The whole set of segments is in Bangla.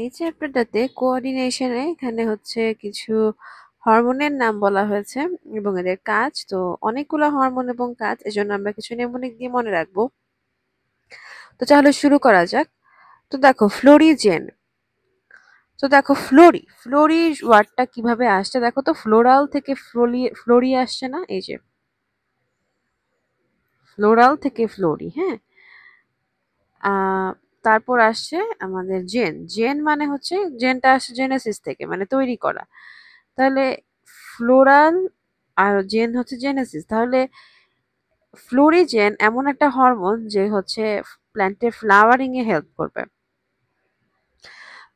এই চ্যাপ্টারটাতে কোঅর্ডিনেশনে এখানে হচ্ছে কিছু হরমোনের নাম বলা হয়েছে এবং এদের কাজ। তো অনেকগুলো হরমোন এবং কাজ, এজন্য আমরা কিছু নেমোনিক দিয়ে মনে রাখবো। তো তাহলে শুরু করা যাক। তো দেখো ফ্লোরিজেন। তো দেখো ফ্লোরি ওয়ার্ডটা কিভাবে আসছে দেখো তো, ফ্লোরাল থেকে ফ্লোরি আসছে না, এই যে ফ্লোরাল থেকে ফ্লোরি। হ্যাঁ, আহ তারপর আসছে আমাদের জেন মানে হচ্ছে, জেনটা আসছে জেনেসিস থেকে, মানে তৈরি করা। তাহলে ফ্লোরাল আর জেন হচ্ছে জেনেসিস। তাহলে ফ্লোরিজেন এমন একটা হরমোন যে হচ্ছে প্ল্যান্টের ফ্লাওয়ারিং এ হেল্প করবে।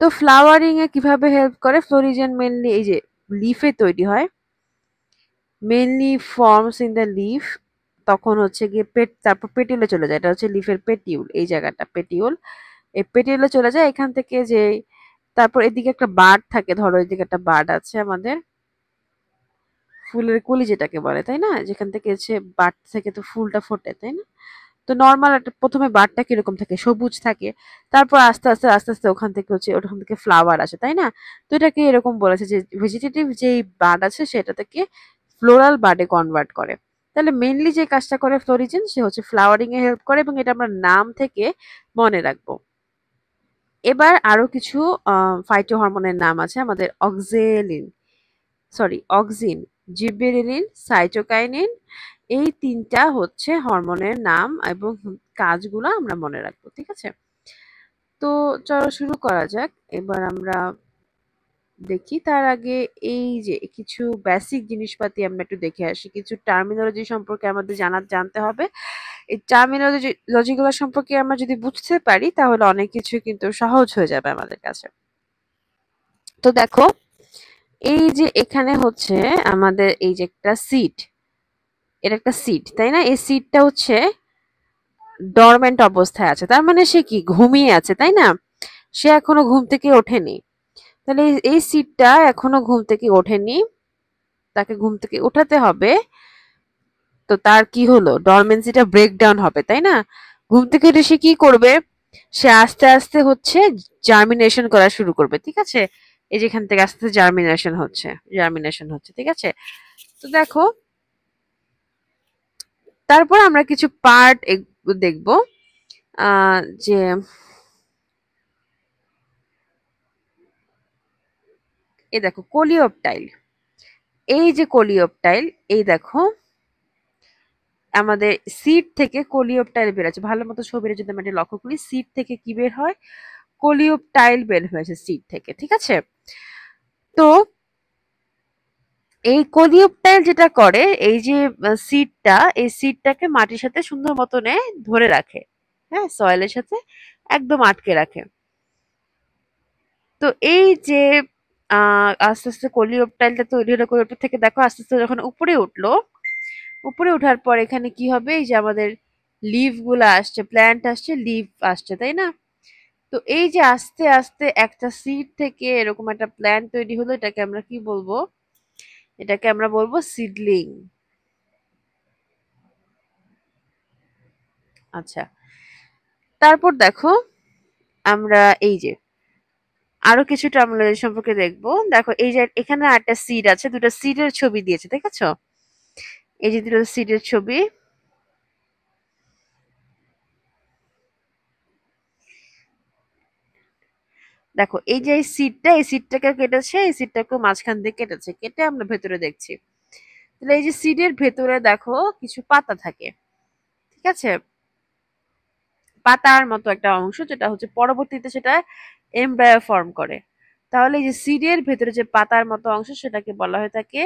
তো ফ্লাওয়ারিং এ কিভাবে হেল্প করে? ফ্লোরিজেন মেনলি এই যে লিফে তৈরি হয়, mainly forms in the leaf. তখন হচ্ছে গিয়ে তারপর পেটিউলে চলে যায়, এটা হচ্ছে লিফের পেটিউল, এই জায়গাটা পেটিউল। এই পেটিউলে চলে যায় এখান থেকে যে, তারপর এদিকে একটা বার্ড থাকে, ধরো এদিকে একটা বার্ড আছে আমাদের, ফুলের কলি যেটাকে বলে, তাই না? যেখান থেকে হচ্ছে বার্ড থেকে তো ফুলটা ফোটে, তাই না? তো নর্মাল একটা প্রথমে বার্ডটা কিরকম থাকে, সবুজ থাকে। তারপর আস্তে আস্তে ওখান থেকে ফ্লাওয়ার আসে, তাই না? তো এটাকে এরকম বলেছে যে ভেজিটেটিভ যেই বার্ড আছে সেটা থেকে ফ্লোরাল বার্ডে কনভার্ট করে। তাহলে মেইনলি যে কাজটা করে ফ্লোরিজেন, সে হচ্ছে ফ্লাওয়ারিং এ হেল্প করে, এবং এটা আমরা নাম থেকে মনে রাখবো। এবার আরো কিছু ফাইটো হরমোনের নাম আছে আমাদের, অক্সিন, জিবেরেলিন, সাইটোকাইনিন। এই তিনটা হচ্ছে হরমোনের নাম এবং কাজগুলো আমরা মনে রাখবো, ঠিক আছে? তো চলো শুরু করা যাক। এবার আমরা দেখি তার আগে এই যে কিছু বেসিক জিনিসপাতি আমরা একটু দেখে আসি, কিছু টার্মিনোলজি সম্পর্কে আমাদের জানতে হবে। এই টার্মিনোলজিগুলো সম্পর্কে আমরা যদি বুঝতে পারি তাহলে অনেক কিছু কিন্তু সহজ হয়ে যাবে আমাদের কাছে। তো দেখো, এই যে এখানে হচ্ছে আমাদের এই যে একটা সিড, এটা একটা সিড, তাই না? এই সিডটা হচ্ছে ডরমেন্ট অবস্থায় আছে, তার মানে সে কি ঘুমিয়ে আছে, তাই না? সে এখনো ঘুম থেকে ওঠেনি। তাহলে এই সিডটা এখনো ঘুম থেকে ওঠেনি, তাকে ঘুম থেকে উঠাতে হবে। তো তার কি হলো, ডরমেন্সিটা ব্রেক ডাউন হবে, তাই না? ঘুম থেকে উঠে সে কি করবে? সে আস্তে আস্তে হচ্ছে জার্মিনেশন করা শুরু করবে, ঠিক আছে? এই যেখান থেকে আস্তে আস্তে জার্মিনেশন হচ্ছে, ঠিক আছে? তো দেখো, তারপর আমরা কিছু পার্ট দেখবো, যে এই দেখো কোলিওপটাইল, এই যে কোলিওপটাইল, এই দেখো আমাদের সিড থেকে কোলিওপটাইল বের হচ্ছে। ভালো মতো ছবিটা যদি আমরা লক্ষ্য করি, সিড থেকে কি বের হয়? কোলিওপটাইল বের হয়েছে সিড থেকে, ঠিক আছে? তো এই কোলিওপটাইল যেটা করে, এই যে সিডটা, এই সিডটাকে মাটির সাথে সুন্দর মতনে ধরে রাখে। হ্যাঁ, সয়েলের সাথে একদম আটকে রাখে। তো এই যে আস্তে আস্তে কোলিওপটাইলটা তৈরি হলো, কোলিওপটাইল থেকে দেখো আস্তে আস্তে যখন উপরে উঠলো, উপরে ওঠার পর এখানে কি হবে? এই যে আমাদের লিভ গুলা আসছে, প্ল্যান্ট আসছে, লিভ আসছে, তাই না? তো এই যে আস্তে আস্তে একটা সিড থেকে এরকম একটা প্ল্যান্ট তৈরি হলো, এটাকে আমরা কি বলবো? এটাকে আমরা বলবো সিডলিং। আচ্ছা, তারপর দেখো আমরা এই যে আরো কিছু টার্মিনোলজি সম্পর্কে দেখবো। দেখো এই যে এখানে একটা সিড আছে, দুটো সিডের ছবি দিয়েছে, দেখেছো? এই যে দুটো সিডের ছবি। দেখো এই যে এই সিডটাকে কেটেছে, এই সিডটাকে মাঝখান দিয়ে কেটেছে, কেটে আমরা ভেতরে দেখছি। তাহলে এই যে সিডের ভেতরে দেখো কিছু পাতা থাকে, ঠিক আছে? পাতার মতো একটা অংশ, যেটা হচ্ছে পরবর্তীতে সেটা এমব্রায়ো ফর্ম করে। তাহলে এই যে সিডের ভেতরে যে পাতার মতো অংশ, সেটাকে বলা হয়ে থাকে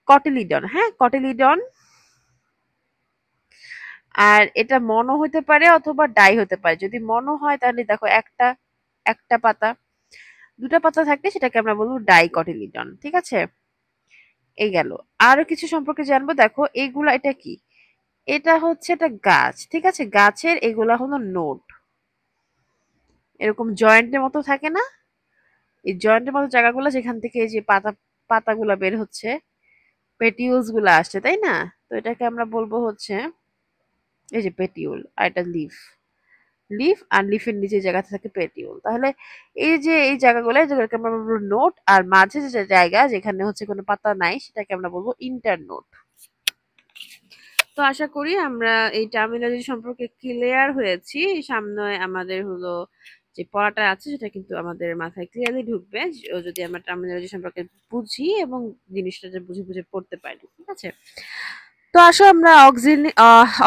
কটিলিডন। হ্যাঁ, কটিলিডন। আর এটা মনো হতে পারে অথবা ডাই হতে পারে। যদি মনো হয় তাহলে দেখো একটা একটা পাতা, দুটা পাতা থাকলে সেটাকে আমরা বলবো ডাইকটিলিডন, ঠিক আছে? এই গেল। আরো কিছু সম্পর্কে জানবো। দেখো এইগুলা, এটা কি? এটা হচ্ছে একটা গাছ, ঠিক আছে? গাছের এগুলা হলো নোড, এরকম জয়েন্টের মতো থাকে না? এই জয়েন্টের মতো জায়গাগুলো যেখান থেকে এই যে পাতাগুলা বের হচ্ছে, পেটিউলস গুলা আসছে, তাই না? তো এটাকে আমরা বলবো হচ্ছে এই যে পেটিউল, আর এটা লিফ। লিফ, আর লিফের নিচে জায়গা থাকে পেটিউল। তাহলে এই যে এই জায়গাগুলো, এই জায়গাকে আমরা বলবো নোড, আর মাঝে যে জায়গা যেখানে হচ্ছে কোনো পাতা নাই সেটাকে আমরা বলবো ইন্টারনোড। তো আশা করি আমরা এই টার্মিনোলজি সম্পর্কে ক্লিয়ার হয়েছি। সামনে আমাদের হলো যে পড়াটা আছে সেটা কিন্তু আমাদের মাথায় ক্লিয়ারলি ঢুকবে যদি আমরা টার্মিনোলজি সম্পর্কে বুঝি এবং জিনিসটা যে বুঝে বুঝে পড়তে পারি। ঠিক আছে, তো আসো আমরা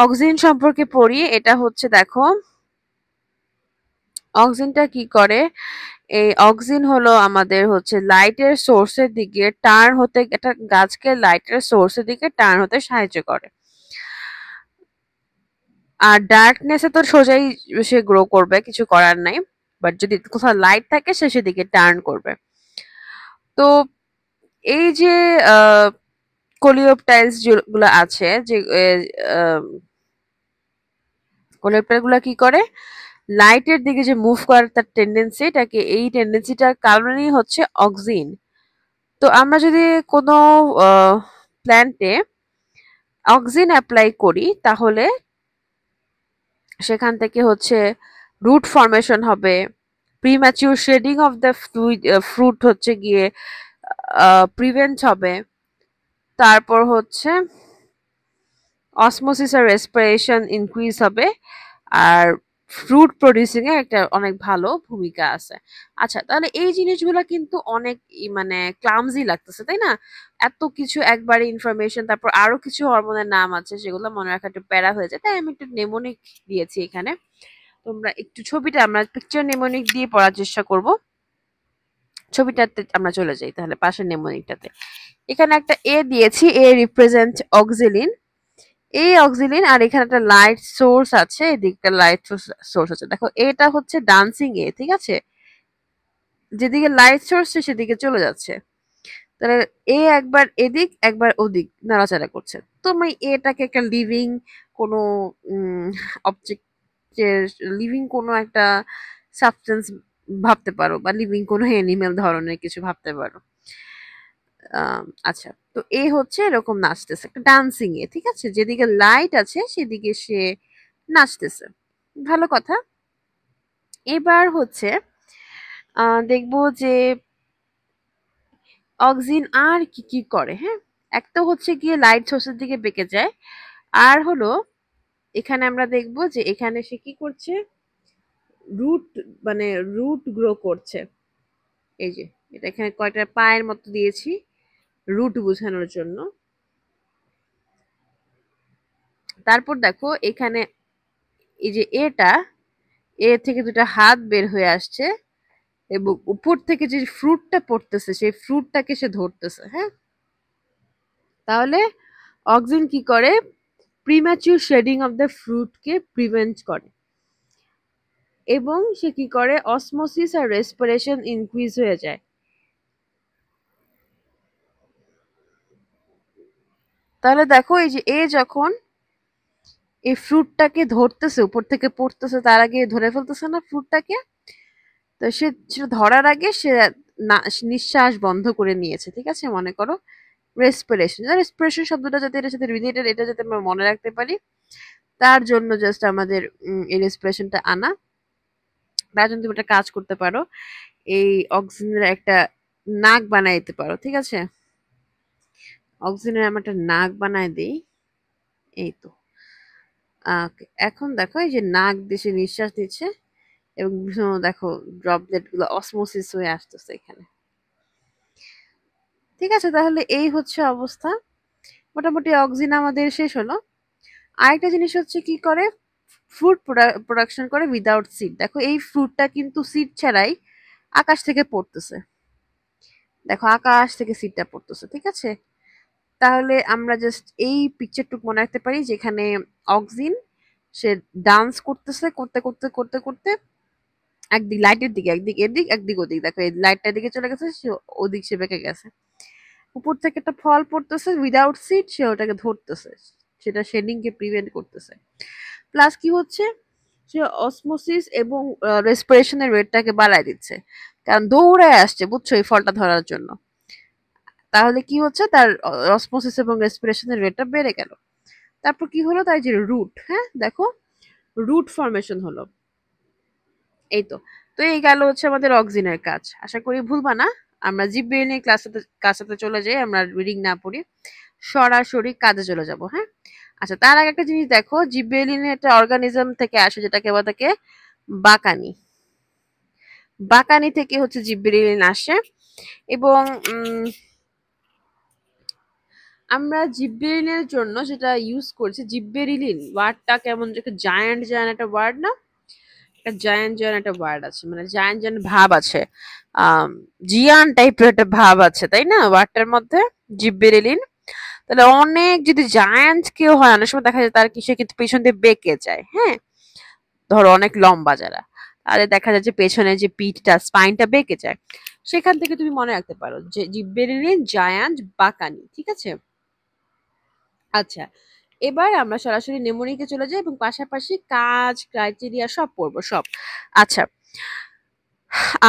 অক্সিজেন সম্পর্কে পড়ি। এটা হচ্ছে দেখো অক্সিজেনটা কি করে। এই অক্সিজেন হলো আমাদের হচ্ছে লাইটের সোর্সের দিকে টার্ন হতে, একটা গাছকে লাইটের সোর্সের দিকে টার্ন হতে সাহায্য করে। আর ডার্কনেসে তো সোজাই সে গ্রো করবে, কিছু করার নাই। বাট যদি কোথাও লাইট থাকে সে সেদিকে টার্ন করবে। তো এই যে কোলিওপটাইলস যেগুলো আছে, যে কোলিওপটাইল গুলা কি করে, লাইটের দিকে যে মুভ করার তার টেন্ডেন্সি, এটাকে এই টেন্ডেন্সিটার কারণেই হচ্ছে অক্সিন। তো আমরা যদি কোনো প্ল্যান্টে অক্সিন অ্যাপ্লাই করি তাহলে সেখান থেকে হচ্ছে রুট ফর্মেশন হবে, premature shedding of the fruit হচ্ছে গিয়ে প্রিভেন্ট হবে। তারপর হচ্ছে অসমোসিস আর রেসপিরেশন ইনক্রিজ হবে, আর ফ্রুট প্রডিউসিং এ একটা অনেক ভালো ভূমিকা আছে। আচ্ছা, তাহলে এই জিনিসগুলো কিন্তু অনেক মানে ক্লামজি লাগতেছে, তাই না? এত কিছু একবারে ইনফরমেশন, তারপর আরো কিছু হরমোনের নাম আছে যেগুলো মনে রাখা একটু প্যারা হয়ে যায়, তাই আমি একটু নেমোনিক দিয়েছি এখানে। তোমরা একটু ছবিটা, আমরা পিকচার নেমোনিক দিয়ে পড়ার চেষ্টা করব। ছবিটাতে আমরা চলে যাই তাহলে, পাশের নেমোনিকটাতে। এখানে একটা এ দিয়েছি, এ রিপ্রেজেন্ট অক্সিলিন। এই অক্সিলিন, আর এখানে একটা লাইট সোর্স আছে, এদিকটা লাইট সোর্স আছে। দেখো এটা হচ্ছে ডান্সিং এ, ঠিক আছে? যেদিকে লাইট সোর্স সেদিকে চলে যাচ্ছে। তাহলে এ একবার এদিক একবার ওদিক নাড়াচাড়া করছে। তুমি এটাকে একটা লিভিং কোনো অবজেক্টের, লিভিং কোনো একটা সাবস্টেন্স ভাবতে পারো, বা লিভিং কোনো অ্যানিমেল ধরনের কিছু ভাবতে পারো। আচ্ছা, তো এ হচ্ছে এরকম নাচতেছে একটা ডান্সিং এ, ঠিক আছে? যেদিকে লাইট আছে সেদিকে সে নাচতেছে। ভালো কথা। এবার হচ্ছে দেখবো যে অক্সিন আর কি কি করে। হ্যাঁ, একটা হচ্ছে গিয়ে লাইট সোর্সের দিকে বেঁকে যায়, আর হলো এখানে আমরা দেখবো যে এখানে সে কি করছে, রুট, মানে রুট গ্রো করছে। এই যে এটা এখানে কয়টা পায়ের মতো দিয়েছি রুট বোঝানোর জন্য। তারপর দেখো এখানে এই যে এটা, এ থেকে দুটা হাত বের হয়ে আসছে, এবং উপর থেকে যে ফ্রুটটা পড়তেছে সেই ফ্রুটটাকে সে ধরতেছে। হ্যাঁ, তাহলে অক্সিন কি করে, প্রিম্যাচিউর শেডিং অফ দ্য ফ্রুটকে প্রিভেন্ট করে, এবং সে কি করে, অসমোসিস আর রেসপিরেশন ইনক্রিজ হয়ে যায়। তাহলে দেখো এই যে এ যখন এই ফ্রুটটাকে ধরতেছে, উপর থেকে পড়তেছে, তার আগে ধরে ফেলতেছে না ফ্রুটটাকে, তো সে সেটা ধরার আগে সে নিঃশ্বাস বন্ধ করে নিয়েছে, ঠিক আছে? মনে করো রেসপিরেশন, রেসপিরেশন শব্দটা যাতে এটার সাথে রিলেটেড, এটা যাতে আমরা মনে রাখতে পারি, তার জন্য জাস্ট আমাদের এই রেসপিরেশনটা আনা। তার জন্য তুমি একটা কাজ করতে পারো, এই অক্সিজেনের একটা নাক বানাই দিতে পারো, ঠিক আছে? অক্সিজেনের আমরা একটা নাক বানায় দিই। এই তো এখন দেখো এই যে নাক দিয়ে সে নিঃশ্বাস নিচ্ছে, এবং বিভিন্ন দেখো ড্রপলেট গুলো অসমোসিস হয়ে আসতেছে এখানে। ঠিক আছে, তাহলে এই হচ্ছে অবস্থা। মোটামুটি অক্সিজেন আমাদের শেষ হলো। আরেকটা জিনিস হচ্ছে কি করে, ফ্রুট প্রোডাকশন করে উইদাউট সিড। দেখো এই ফ্রুটটা কিন্তু সিড ছাড়াই আকাশ থেকে পড়তেছে। দেখো আকাশ থেকে সিডটা পড়তেছে, ঠিক আছে? তাহলে আমরা জাস্ট এই পিকচারটুকু মনে রাখতে পারি, যেখানে অক্সিন সে ডান্স করতেছে, করতে করতে করতে করতে একদিক লাইটের দিকে, একদিক এদিক একদিক ওদিক, দেখো এই লাইটটার দিকে চলে গেছে, সে ওদিক সে বেঁকে গেছে। উপর থেকে একটা ফল পড়তেছে উইদাউট সিড, সে ওটাকে ধরতেছে, সেটা শেডিং কে প্রিভেন্ট করতেছে। প্লাস কি হচ্ছে, সে অসমোসিস এবং রেসপিরেশনের রেটটাকে বাড়ায় দিচ্ছে, কারণ দৌড়ায় আসছে, বুঝছো, এই ফলটা ধরার জন্য। তাহলে কি হচ্ছে, তার অসমোসিস এবং রেসপিরেশনের রেটটা বেড়ে গেল। তারপর কি হলো, তার যে রুট, হ্যাঁ দেখো রুট ফর্মেশন হলো। এই তো। তো এই গেল হচ্ছে আমাদের অক্সিনের কাজ। আশা করি ভুলবা না। আমরা জিবরেলিনের ক্লাসটাতে চলে যাই, আমরা রিডিং না পড়ি, সরাসরি কাজে চলে যাব। হ্যাঁ, আচ্ছা, তার আগে একটা জিনিস দেখো, জিবরেলিন একটা অর্গানিজম থেকে আসে যেটাকে বলা থাকে বাকানি। বাকানি থেকে হচ্ছে জিবরেলিন আসে। এবং আমরা জিবরেলিনের জন্য যেটা ইউজ করছি, জিবরেলিন ওয়ার্ডটা কেমন যে জায়ান্ট জায়ান্ট একটা ওয়ার্ড না, একটা জায়ান্ট জায়ান্ট একটা ওয়ার্ড আছে, মানে জায়ান্ট জায়ান্ট ভাব আছে, জিয়ান টাইপের একটা ভাব আছে, তাই না ওয়ার্ডটার মধ্যে, জিবরেলিন। তাহলে অনেক যদি জায়ান্ট কেউ হয়, অনেক সময় দেখা যায় তার কি সে কিন্তু পেছন দিয়ে বেঁকে যায়। হ্যাঁ, ধরো অনেক লম্বা যারা, তাহলে দেখা যায় যে পেছনে যে পিঠটা স্পাইনটা বেঁকে যায়। সেখান থেকে তুমি মনে রাখতে পারো যে জিবরেলিন জায়ান্ট বাকানি। ঠিক আছে, আচ্ছা, এবার আমরা সরাসরি নেমোনিকে চলে যাই এবং পাশাপাশি কাজ ক্রাইটেরিয়া সব পড়বো সব। আচ্ছা,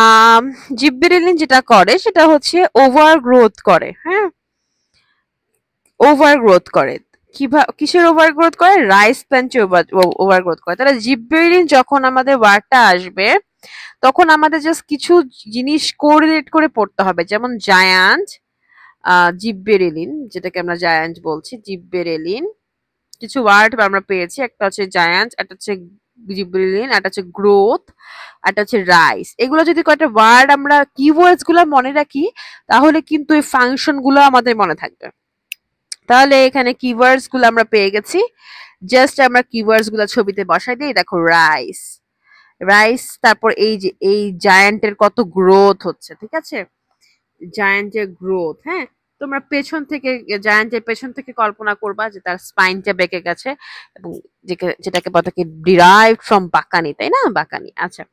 আম জিবরেলিন যেটা করে সেটা হচ্ছে ওভার গ্রোথ করে। হ্যাঁ, ওভার গ্রোথ করে। কিসের ওভার গ্রোথ করে? রাইস প্ল্যান্টে ওভার গ্রোথ করে। তাহলে জিবরেলিন যখন আমাদের ওয়ার্ডটা আসবে, তখন আমাদের জাস্ট কিছু জিনিস কোরিলেট করে পড়তে হবে, যেমন জায়ান্ট, জিবরেলিন, যেটাকে আমরা জায়ান্ট বলছি, জিবরেলিন কিছু ওয়ার্ড আমরা পেয়েছি, একটা হচ্ছে জায়ান্ট, একটা হচ্ছে জিবরেলিন, একটা হচ্ছে গ্রোথ, একটা হচ্ছে রাইস। এগুলো যদি কয়েকটা ওয়ার্ড আমরা কিওয়ার্ডস গুলো মনে রাখি, তাহলে কিন্তু এই ফাংশন গুলো আমাদের মনে থাকবে। তাহলে এখানে কিওয়ার্ডস গুলো আমরা পেয়ে গেছি, জাস্ট আমরা কিওয়ার্ডস গুলো ছবিতে বসাই দিই। দেখো রাইস, রাইস, তারপর এই যে এই জায়ান্টের কত গ্রোথ হচ্ছে, ঠিক আছে, জায়ান্টের গ্রোথ। হ্যাঁ, তোমরা পেছন থেকে জায়ান্টের পেছন থেকে কল্পনা করবা যে তার স্পাইনটা বেঁকে গেছে, এবং যেটাকে বলা থাকে ডিরাইভড ফ্রম বাকানি, তাই না, বাকানি। আচ্ছা,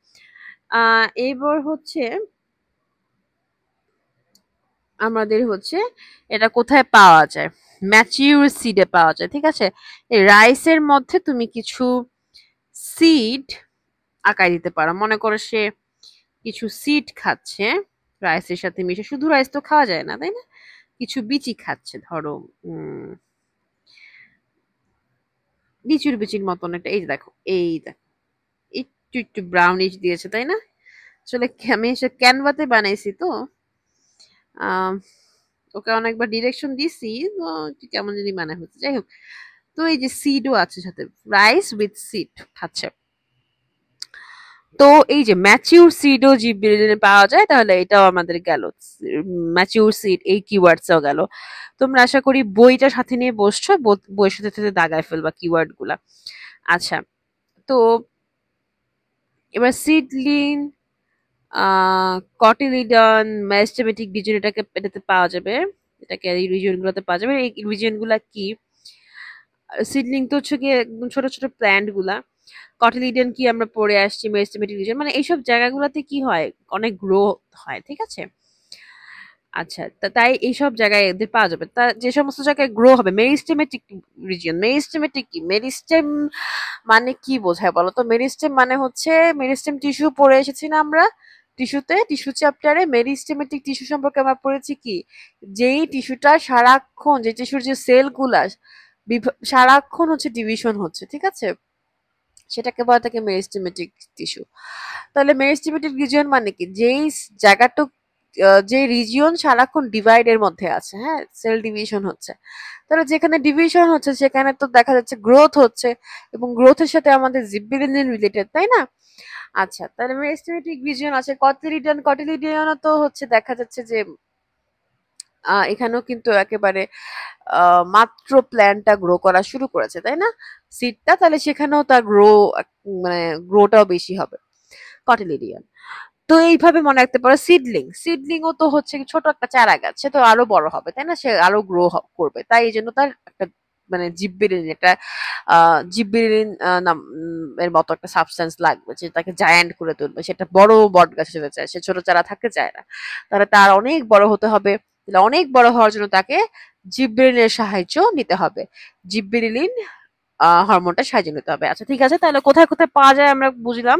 এবার হচ্ছে আমাদের হচ্ছে এটা কোথায় পাওয়া যায়? ম্যাচিউর সিডে পাওয়া যায়। ঠিক আছে, এই রাইসের মধ্যে তুমি কিছু সিড আঁকাই দিতে পারো। মনে করো সে কিছু সিড খাচ্ছে রাইসের সাথে মিশে, শুধু রাইস তো খাওয়া যায় না, তাই না, কিছু বিচি খাচ্ছে, ধরো লিচুর বিচির মতন একটা, এই যে দেখো, এই দেখো একটু একটু ব্রাউনিশ দিয়েছে, তাই না। আসলে আমি এসে ক্যানভাতে বানাইছি তো, আহ ওকে অনেকবার ডিরেকশন দিছি, তো একটু কেমন জানি মানে হচ্ছে, যাই হোক। তো এই যে সিডও আছে সাথে, রাইস উইথ সিড খাচ্ছে। তো এই যে ম্যাচিউর সিডও জিবরেলিনে পাওয়া যায়, তাহলে এটাও আমাদের গেল, ম্যাচিউর সিড এই কিওয়ার্ডসও গেল। তোমরা আশা করি বইটা সাথে নিয়ে বসছো, বইয়ের সাথে সাথে দাগায় ফেলবা কিওয়ার্ড গুলা। আচ্ছা, তো এবার সিডলিং, কটিলিডন, মেরিস্টেমেটিক রিজন, এটাতে পাওয়া যাবে, এটাকে এই রিজন গুলোতে পাওয়া যাবে। এই রিজন গুলা কি? সিডলিং তো হচ্ছে গিয়ে একদম ছোট ছোট প্ল্যান্ট গুলা, কটিলিডন কি আমরা পড়ে আসছি, মেরিস্টেমেটিক রিজন মানে এইসব জায়গাগুলোতে কি হয়, অনেক গ্রো হয়। ঠিক আছে, আচ্ছা, তাই এইসব জায়গায় এদের পাওয়া যাবে। তা যে সমস্ত জায়গায় গ্রো হবে, মেরিস্টেমেটিক রিজিয়ন, মেরিস্টেমেটিক কি, মেরিস্টেম মানে কি বোঝায় বলো তো? মেরিস্টেম মানে হচ্ছে, মেরিস্টেম টিস্যু পড়ে এসেছি না আমরা টিস্যুতে, টিস্যু চ্যাপ্টারে মেরিস্টেমেটিক টিস্যু সম্পর্কে আমরা পড়েছি কি, যেই টিস্যুটা সারাক্ষণ, যে টিস্যুর যে সেলগুলা সারাক্ষণ হচ্ছে ডিভিশন হচ্ছে, ঠিক আছে, সেটাকে বলা থাকে মেরিস্টেমেটিক টিস্যু। তাহলে মেরিস্টেমেটিক রিজিয়ন মানে কি, যেই জায়গাটুক, যে রিজিয়ন সারাক্ষণ ডিভাইডের মধ্যে আছে, হ্যাঁ, সেল ডিভিশন হচ্ছে। তাহলে যেখানে ডিভিশন হচ্ছে সেখানে তো দেখা যাচ্ছে গ্রোথ হচ্ছে, এবং গ্রোথের সাথে আমাদের জিবরেলিন রিলেটেড, তাই না। আচ্ছা, তাহলে মেরিস্টেমেটিক রিজিয়ন আছে। কটিলিডন, কটিলিডনও তো হচ্ছে দেখা যাচ্ছে যে এখানেও কিন্তু একেবারে মাত্র প্ল্যান্টটা গ্রো করা শুরু করেছে, তাই না, সিডটা, তাহলে সেখানেও তার মানে গ্রোটাও বেশি হবে, কটিলিডিয়ান। তো এইভাবে মনে রাখতে পারো সিডলিং, সিডলিংও তো হচ্ছে কি ছোট একটা চারা গাছ, সে তো আরো বড় হবে, তাই না, সে আরো গ্রো করবে, তাই এই জন্য তার একটা মানে জিব্বেরিন, এটা জিব্বেরিন নাম এর মতো একটা সাবস্টেন্স লাগবে, যে তাকে জায়ান্ট করে তুলবে, সেটা বড় বট গাছ হতে চায়, সে ছোট চারা থাকতে চায় না। তাহলে তার অনেক বড় হতে হবে, তাহলে অনেক বড় হওয়ার জন্য তাকে জিব্বেরিনের সাহায্য নিতে হবে, জিব্বেরিলিন হরমোনটা সাহায্য নিতে হবে। আচ্ছা, ঠিক আছে, তাহলে কোথায় কোথায় পাওয়া যায় আমরা বুঝলাম।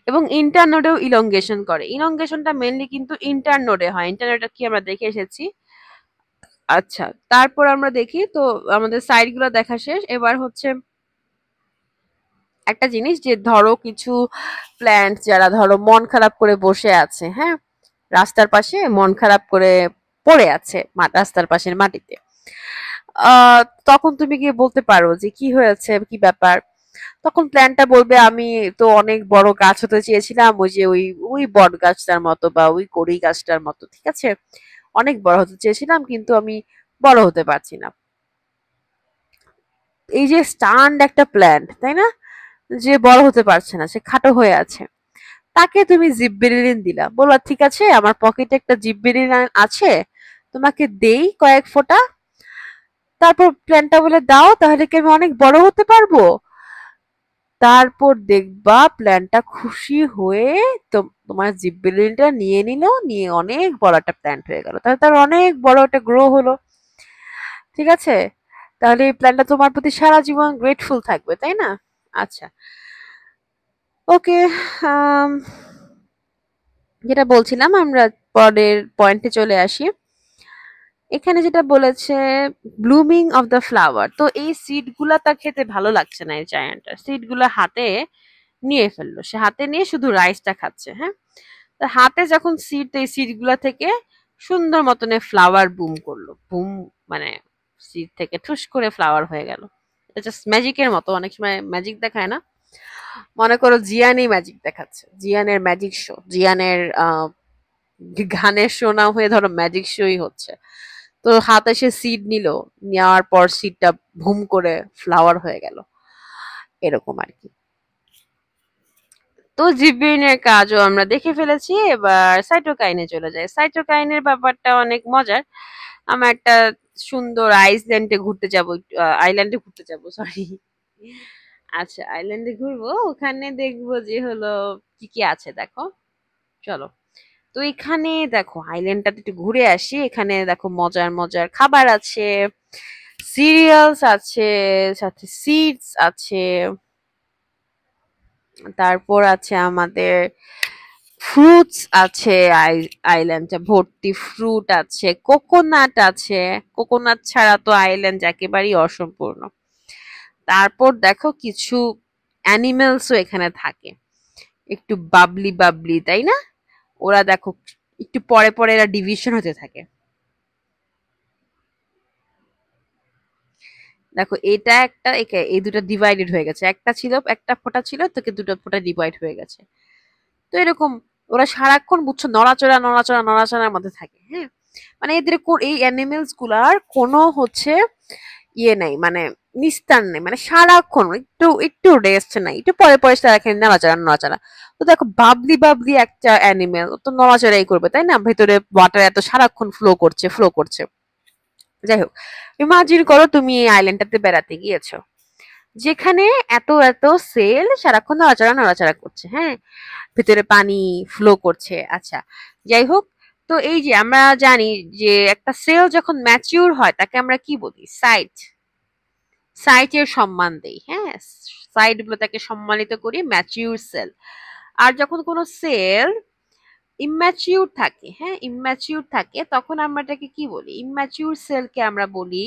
এবং ইন্টারনোডেও ইলংগেশন করে, ইলংগেশনটা মেনলি কিন্তু ইন্টারনোডে হয়, ইন্টারনোডটা কি আমরা দেখে এসেছি। আচ্ছা, তারপর আমরা দেখি তো, আমাদের সাইড গুলো দেখা শেষ, এবার হচ্ছে একটা জিনিস যে ধরো কিছু প্ল্যান্ট যারা ধরো মন খারাপ করে বসে আছে, হ্যাঁ, রাস্তার পাশে মন খারাপ করে পড়ে আছে রাস্তার পাশের মাটিতে। আহ তখন তুমি গিয়ে বলতে পারো যে কি হয়েছে, কি ব্যাপার। তখন প্ল্যানটা বলবে আমি তো অনেক বড় গাছ হতে চেয়েছিলাম, ওই যে ওই ওই বট গাছটার মতো বা ওই কড়ই গাছটার মতো, ঠিক আছে, অনেক বড় হতে চেয়েছিলাম কিন্তু আমি বড় হতে পারছি না। এই যে স্টান্ড একটা প্ল্যান্ট, তাই না, যে বড় হতে পারছে না, সে খাটো হয়ে আছে, তাকে তুমি জিববেরিলিন দিলা, বললা ঠিক আছে আমার পকেটে একটা জিববেরিলিন আছে, তোমাকে দেই কয়েক ফোঁটা, তারপর প্ল্যানটা বলে দাও তাহলে কি আমি অনেক বড় হতে পারবো। তারপর দেখবা প্ল্যানটা খুশি হয়ে তোমার জিববেরিলিনটা নিয়ে নিল, নিয়ে অনেক বড় একটা প্ল্যান্ট হয়ে গেল, তাহলে তার অনেক বড় একটা গ্রো হলো, ঠিক আছে। তাহলে এই প্ল্যানটা তোমার প্রতি সারা জীবন গ্রেটফুল থাকবে, তাই না? আচ্ছা, ওকে। যেটা বলছিলাম আমরা পরের পয়েন্টে চলে আসি। এখানে যেটা বলেছে ব্লুমিং অফ দ্য ফ্লাওয়ার, তো এই সিড গুলা তার খেতে ভালো লাগছে না, এই জায়ান্টার সিড গুলা হাতে নিয়ে ফেললো, সে হাতে নিয়ে শুধু রাইসটা খাচ্ছে, হ্যাঁ। তার হাতে যখন সিড, এই সিড গুলা থেকে সুন্দর মতনে ফ্লাওয়ার বুম করলো, বুম মানে সিড থেকে ঠুস করে ফ্লাওয়ার হয়ে গেল। এটা জাস্ট ম্যাজিকের মতো, অনেক সময় ম্যাজিক দেখায় না, মনে করো জিয়ানই ম্যাজিক দেখাচ্ছে, জিয়ানের ম্যাজিক শো, জিয়ানের গানের শো না হয়ে ধরো ম্যাজিক শোই হচ্ছে। তো হাতে সে সিড নিল, নেওয়ার পর সিডটা ভুম করে ফ্লাওয়ার হয়ে গেল, এরকম আর কি। তো জীববিজ্ঞানের কাজও আমরা দেখে ফেলেছি, এবার সাইটোকাইনে চলে যায়। সাইটোকাইনের ব্যাপারটা অনেক মজার। আমরা একটা সুন্দর আইল্যান্ডে ঘুরতে যাব, সরি। আচ্ছা, আইল্যান্ডে ঘুরবো, ওখানে দেখবো যে হলো কি কি আছে, দেখো, চলো। তো এখানে দেখো আইল্যান্ডটাতে একটু ঘুরে আসি, এখানে দেখো মজার মজার খাবার আছে, সিরিয়ালস আছে, সাথে সিডস আছে, তারপর আছে আমাদের ফ্রুটস আছে, আইল্যান্ডটা ভর্তি ফ্রুট আছে, কোকোনাট আছে, কোকোনাট ছাড়া তো আইল্যান্ড একেবারেই অসম্পূর্ণ। তারপর দেখো কিছু অ্যানিমেলসও এখানে থাকে, একটু বাবলি বাবলি, তাই না? ওরা দেখো একটু পরে পরে এরা ডিভিশন হতে থাকে। দেখো এটা একটা, এই দুটো ডিভাইডেড হয়ে গেছে, একটা ছিল, একটা ফোঁটা ছিল, তোকে দুটো ফোঁটা ডিভাইড হয়ে গেছে। তো এরকম ওরা সারাক্ষণ বুঝছো নড়াচড়া নড়াচড়া নড়াচড়ার মধ্যে থাকে, হ্যাঁ। মানে এদের এই অ্যানিমেলস গুলার কোনো হচ্ছে ইয়ে নাই, মানে নিস্তার নেই, মানে সারাক্ষণ একটু একটু রেস্ট নাই, একটু পরে পরে সারাক্ষণ নড়াচড়া নড়াচড়া। তো দেখো বাবলি বাবলি একটা অ্যানিমেল, তো নড়াচড়াই করবে, তাই না, ভেতরে ওয়াটার এত সারাক্ষণ ফ্লো করছে। যাই হোক, ইমাজিন করো তুমি এই আইল্যান্ডটাতে বেড়াতে গিয়েছো, যেখানে এত এত সেল সারাক্ষণ নড়াচড়া নড়াচড়া করছে, হ্যাঁ, ভেতরে পানি ফ্লো করছে। আচ্ছা, যাই হোক, তো এই যে আমরা জানি যে একটা সেল যখন ম্যাচিউর হয় তাকে আমরা কি বলি, সাইটের সম্মান দেই, হ্যাঁ, সাইট গুলো তাকে সম্মানিত করি, ম্যাচিউর সেল। আর যখন কোনো সেল ইম্যাচিউর থাকে, হ্যাঁ, ইম্যাচিউর থাকে, তখন আমরা এটাকে কি বলি, ইম্যাচিউর সেলকে আমরা বলি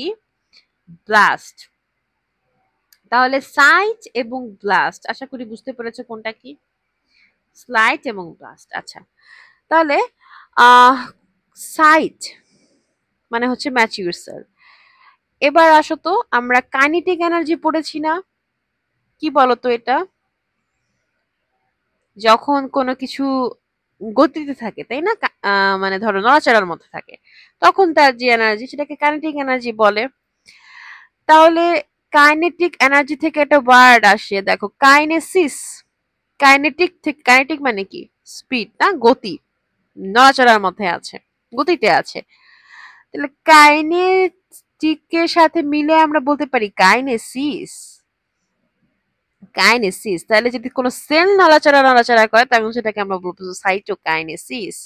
ব্লাস্ট। তাহলে সাইট এবং ব্লাস্ট, আশা করি বুঝতে পেরেছো কোনটা কি, স্লাইট এবং ব্লাস্ট। আচ্ছা, তাহলে আহ সাইট মানে হচ্ছে ম্যাচিউর সেল। এবার আসো তো, আমরা কাইনেটিক এনার্জি পড়েছি না, কি বলতো এটা, যখন কোনো কিছু গতিতে থাকে, তাই না, মানে ধরো নড়াচড়ার মধ্যে থাকে, তখন তার যে এনার্জি সেটাকে কাইনেটিক এনার্জি বলে। তাহলে কাইনেটিক এনার্জি থেকে একটা ওয়ার্ড আসে, দেখো কাইনেসিস। কাইনেটিক মানে কি, স্পিড না, গতি, নড়াচড়ার মধ্যে আছে, গতিতে আছে। তাহলে কাইনেটিকের সাথে মিলে আমরা বলতে পারি কাইনেসিস। তাহলে যদি কোনো সেল নড়াচড়া নড়াচড়া করে তখন সেটাকে আমরা বলবো সাইটোকাইনেসিস।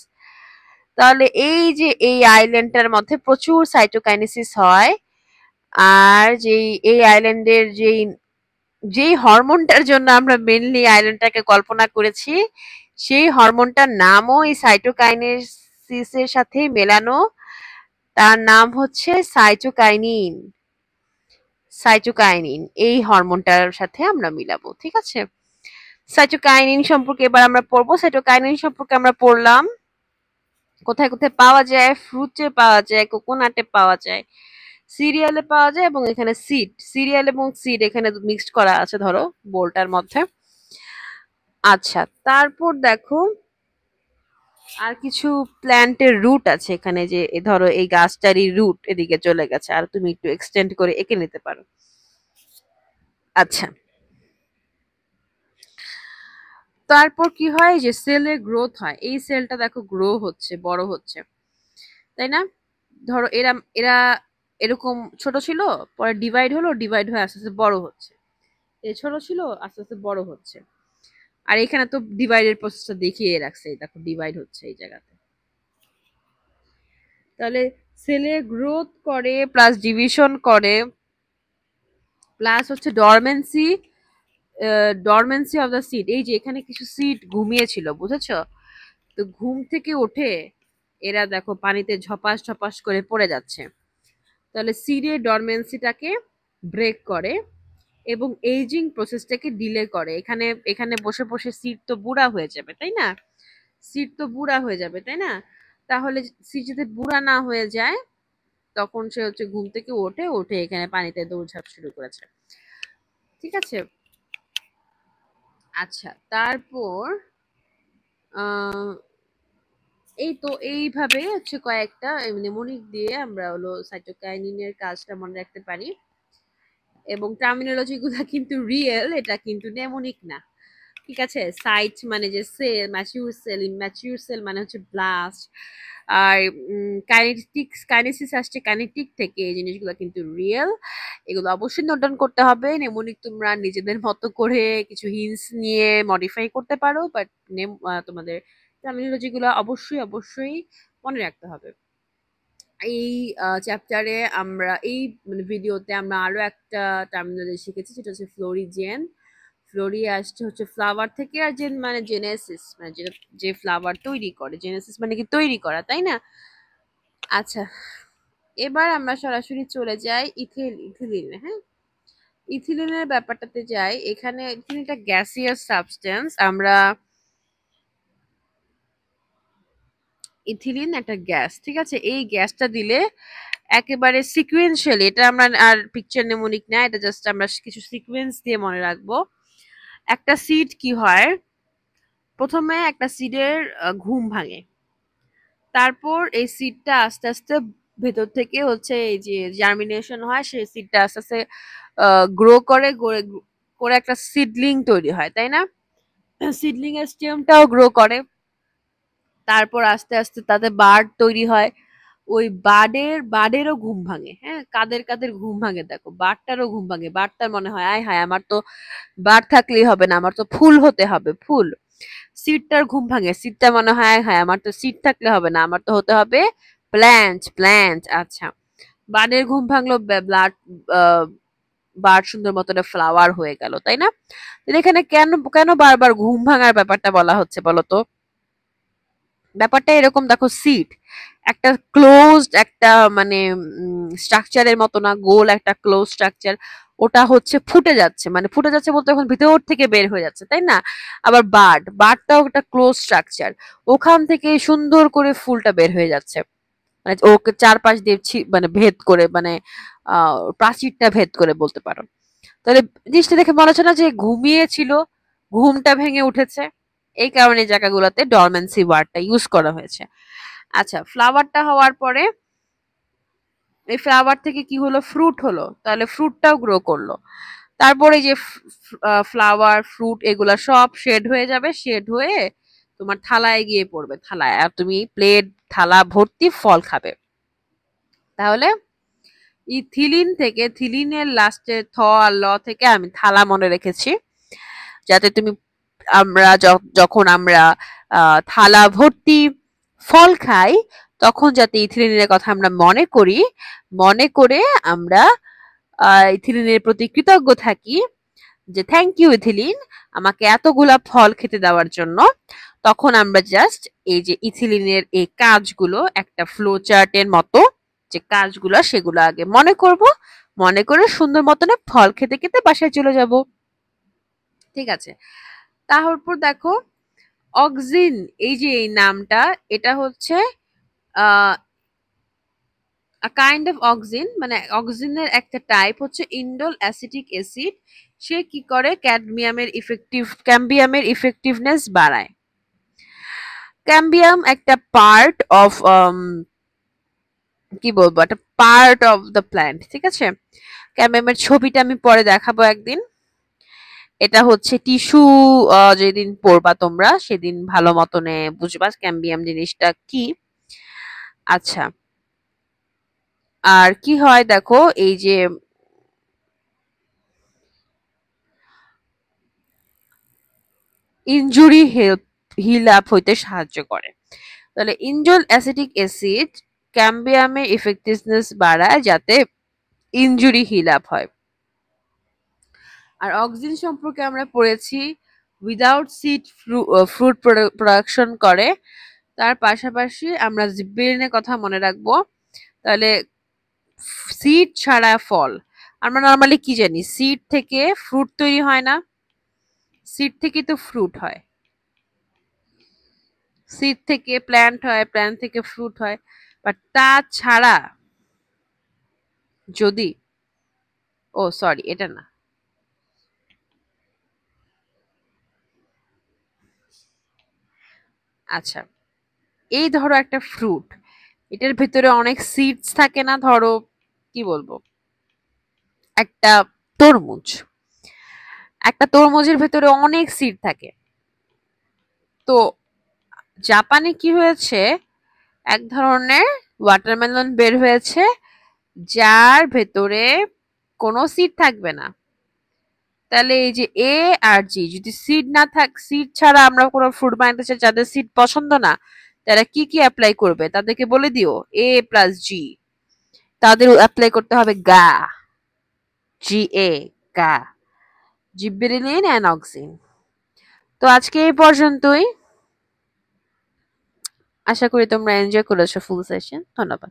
তাহলে এই যে এই আইল্যান্ডটার মধ্যে প্রচুর সাইটোকাইনেসিস হয়। আর এই আইল্যান্ডের যেই হরমোনটার জন্য আমরা মেনলি আইল্যান্ডটাকে কল্পনা করেছি, সেই হরমোনটার নামও এই সাইটোকাইনেসিসের সাথেই মেলানো, তার নাম হচ্ছে সাইটোকাইনিন। সাইটোকাইনিন এই হরমোনটার সাথে আমরা মিলাবো, ঠিক আছে? সাইটোকাইনিন সম্পর্কে এবার আমরা পড়বো। সাইটোকাইনিন সম্পর্কে আমরা পড়লাম কোথায় কোথায় পাওয়া যায়, ফ্রুটে পাওয়া যায়, কোকোনাটে পাওয়া যায়, সিরিয়ালে পাওয়া যায়, এবং এখানে সিড, সিরিয়াল এবং সিড এখানে মিক্সড করা আছে ধরো বোলটার মধ্যে। আচ্ছা, তারপর দেখো আর কিছু প্ল্যান্টের রুট আছে এখানে, যে ধরো এই গাছটারই রুট এদিকে চলে গেছে, আর তুমি একটু এক্সটেন্ড করে এঁকে নিতে পারো। আচ্ছা, তারপর কি হয়, যে সেলের গ্রোথ হয়, এই সেলটা দেখো গ্রো হচ্ছে, বড় হচ্ছে, তাই না? ধরো এরা এরা এরকম ছোট ছিল, পরে ডিভাইড হলো, ডিভাইড হয়ে আস্তে আস্তে বড় হচ্ছে, এ ছোট ছিল আস্তে আস্তে বড় হচ্ছে। আর এখানে তো ডিভাইডের প্রসেসটা দেখিয়ে রাখছে, দেখো ডিভাইড হচ্ছে এই জায়গাতে। তাহলে সেলে গ্রোথ করে প্লাস ডিভিশন করে প্লাস হচ্ছে dormancy, dormancy of the seed, এই যে এখানে কিছু সিড ঘুমিয়েছিল, বুঝেছো? তো ঘুম থেকে উঠে এরা দেখো পানিতে ঝপাস ঝপাস করে পড়ে যাচ্ছে। তাহলে সিডের ডরমেন্সিটাকে ব্রেক করে এবং এইজিং প্রসেসটাকে ডিলে করে। এখানে এখানে বসে বসে সিড তো বুড়া হয়ে যাবে, তাই না? সিড তো বুড়া হয়ে যাবে, তাই না? তাহলে সিড যদি বুড়া না হয়ে যায়, তখন সে হচ্ছে ঘুম থেকে ওঠে, উঠে এখানে পানিতে দৌড়ঝাঁপ শুরু করেছে, ঠিক আছে? আচ্ছা, তারপর এই তো এইভাবে হচ্ছে কয়েকটা নেমোনিক দিয়ে আমরা হলো সাইটোকাইনিনের কাজটা মনে রাখতে পারি। এবং টার্মিনোলজি গুলা কিন্তু রিয়েল, এটা কিন্তু নেমোনিক না, ঠিক আছে? সাইট মানে যে cell, mature cell, immature cell মানে হচ্ছে ব্লাস্ট, আর কাইনেটিক্স, কাইনেসিস আসছে কাইনেটিক থেকে, এই জিনিসগুলো কিন্তু রিয়েল। এগুলো অবশ্যই নোট ডাউন করতে হবে। নেমোনিক তোমরা নিজেদের মতো করে কিছু হিন্টস নিয়ে মডিফাই করতে পারো, বাট তোমাদের টার্মিনোলজি গুলো অবশ্যই অবশ্যই মনে রাখতে হবে। এই চ্যাপ্টারে আমরা এই মানে ভিডিওতে আমরা আরো একটা টার্মিনোলজি শিখেছি, সেটা হচ্ছে ফ্লোরিজেন। ফ্লোরি আসছে হচ্ছে ফ্লাওয়ার থেকে, আর জেন মানে জেনেসিস, মানে যেটা যে ফ্লাওয়ার তৈরি করে, জেনেসিস মানে কি তৈরি করা, তাই না? আচ্ছা, এবার আমরা সরাসরি চলে যাই ইথিলিনে। হ্যাঁ, ইথিলিনের ব্যাপারটাতে যাই। এখানে ইথিলিন একটা গ্যাসিয়াস সাবস্টেন্স। আমরা ইথিলিন একটা গ্যাস, ঠিক আছে? এই গ্যাসটা দিলে একেবারে সিকুয়েন্সিয়ালি, এটা আমরা আর পিকচার নেমোনিক না, এটা জাস্ট আমরা কিছু সিকুয়েন্স দিয়ে মনে রাখবো। একটা সিড কি হয়, প্রথমে একটা সিডের ঘুম ভাঙে, তারপর এই সিডটা আস্তে আস্তে ভেতর থেকে হচ্ছে এই যে জার্মিনেশন হয়, সেই সিডটা আস্তে আস্তে গ্রো করে, করে একটা সিডলিং তৈরি হয়, তাই না? সিডলিং এর স্টেমটাও গ্রো করে, তারপর আস্তে আস্তে তাতে বার্ড তৈরি হয়। ওই বার্ডেরও ঘুম ভাঙে। হ্যাঁ, কাদের কাদের ঘুম ভাঙে দেখো, বার্ডটারও ঘুম ভাঙে। বার্ডটার মনে হয় আয় হায়, আমার তো বার্ড থাকলেই হবে না, আমার তো ফুল হতে হবে, ফুল। সিডটার ঘুম ভাঙে, সিডটা মনে হয় আয় হায়, আমার তো সিড থাকলে হবে না, আমার তো হতে হবে প্ল্যান্ট, প্ল্যান্ট। আচ্ছা, বার্ডের ঘুম ভাঙলো, বার্ড সুন্দর মতো ফ্লাওয়ার হয়ে গেল, তাই না? এখানে কেন কেন বারবার ঘুম ভাঙার ব্যাপারটা বলা হচ্ছে বলো তো? ব্যাপারটা এরকম, দেখো সিড একটা ক্লোজড একটা মানে স্ট্রাকচারের মতো না, গোল একটা ক্লোজ স্ট্রাকচার, ওটা হচ্ছে ফুটে যাচ্ছে, মানে ফুটে যাচ্ছে বলতে এখন ভিতর থেকে বের হয়ে যাচ্ছে, তাই না? আবার বার্ডটাও একটা ক্লোজ স্ট্রাকচার, ওখান থেকে সুন্দর করে ফুলটা বের হয়ে যাচ্ছে, মানে ওকে চারপাশ দিয়ে মানে ভেদ করে, মানে প্রাচীরটা ভেদ করে বলতে পারো। তাহলে জিনিসটা দেখে মনে হচ্ছে না যে ঘুমিয়েছিল, ঘুমটা ভেঙে উঠেছে? এই কারণে জায়গাগুলোতে ডরমেন্সি ওয়ার্ডটা ইউজ করা হয়েছে। আচ্ছা, ফ্লাওয়ারটা হওয়ার পরে এই ফ্লাওয়ার থেকে কি হলো, ফ্রুট হলো, তাহলে ফ্রুটটাও গ্রো করলো। তারপরে যে ফ্লাওয়ার, ফ্রুট এগুলা সব শেড হয়ে যাবে, শেড হয়ে তোমার থালায় গিয়ে পড়বে, থালায়, আর তুমি প্লেট থালা ভর্তি ফল খাবে। তাহলে ইথিলিন থেকে, থিলিনের লাস্টে থ আর ল থেকে আমি থালা মনে রেখেছি, যাতে তুমি আমরা যখন আমরা থালা ভর্তি ফল খাই, তখন যাতে ইথিলিনের কথা আমরা মনে করি, মনে করে আমরা ইথিলিনের প্রতি কৃতজ্ঞ থাকি, যে থ্যাংক ইউ ইথিলিন, আমাকে এতগুলা ফল খেতে দেওয়ার জন্য। তখন আমরা জাস্ট এই যে ইথিলিনের এই কাজগুলো একটা ফ্লো চার্টের মতো, যে কাজগুলো সেগুলো আগে মনে করব, মনে করে সুন্দর মতন ফল খেতে খেতে বাসায় চলে যাব। ঠিক আছে, তারপর দেখো অক্সিন, এই যে এই নামটা, এটা হচ্ছে কাইন্ড অফ অক্সিন, মানে অক্সিনের একটা টাইপ হচ্ছে ইন্ডোল অ্যাসিটিক অ্যাসিড। সে কি করে, ক্যাম্বিয়ামের ইফেক্টিভনেস বাড়ায়। ক্যাম্বিয়াম একটা পার্ট অফ কি বলবো, একটা পার্ট অফ দ্য প্ল্যান্ট। ঠিক আছে, ক্যাম্বিয়ামের ছবিটা আমি পরে দেখাবো একদিন। এটা হচ্ছে টিস্যু, যেদিন পড়বা তোমরা সেদিন ভালো মতনে বুঝবা ক্যাম্বিয়াম জিনিসটা কি। আচ্ছা, আর কি হয় দেখো, এই যে ইনজুরি হিল আপ হইতে সাহায্য করে। তাহলে ইনজল অ্যাসিটিক অ্যাসিড ক্যাম্বিয়ামের ইফেক্টিভনেস বাড়ায় যাতে ইনজুরি হিল আপ হয়। আর অক্সিন সম্পর্কে আমরা পড়েছি উইদাউট সিড ফ্রুট প্রোডাকশন করে। তার পাশাপাশি আমরা জিব্বেরিনের কথা মনে রাখবো। তাহলে সিড ছাড়া ফল, আমরা নর্মালি কি জানি, সিড থেকে ফ্রুট তৈরি হয় না, সিড থেকে তো ফ্রুট হয়, সিড থেকে প্ল্যান্ট হয়, প্ল্যান্ট থেকে ফ্রুট হয়। বাট তা ছাড়া যদি, ও সরি এটা না, আচ্ছা, এই ধরো একটা ফ্রুট, এটার ভিতরে অনেক সিডস থাকে না, ধরো কি বলবো, একটা তরমুজ, একটা তরমুজের ভেতরে অনেক সিড থাকে। তো জাপানে কি হয়েছে, এক ধরনের ওয়াটারমেলন বের হয়েছে যার ভেতরে কোনো সিড থাকবে না। তাহলে এই যে এ আর জি, যদি সিড না থাক, সিড ছাড়া আমরা কোনো ফ্রুট বানাতে চাই, যাদের সিড পছন্দ না, তারা কি কি অ্যাপ্লাই করবে তাদেরকে বলে দিও, এ প্লাস জি, তাদের অ্যাপ্লাই করতে হবে গা, জি এ, গা, জিব্বেরেলিন অ্যান্ড অক্সিন। তো আজকে এই পর্যন্তই, আশা করি তোমরা এনজয় করেছো ফুল সেশন। ধন্যবাদ।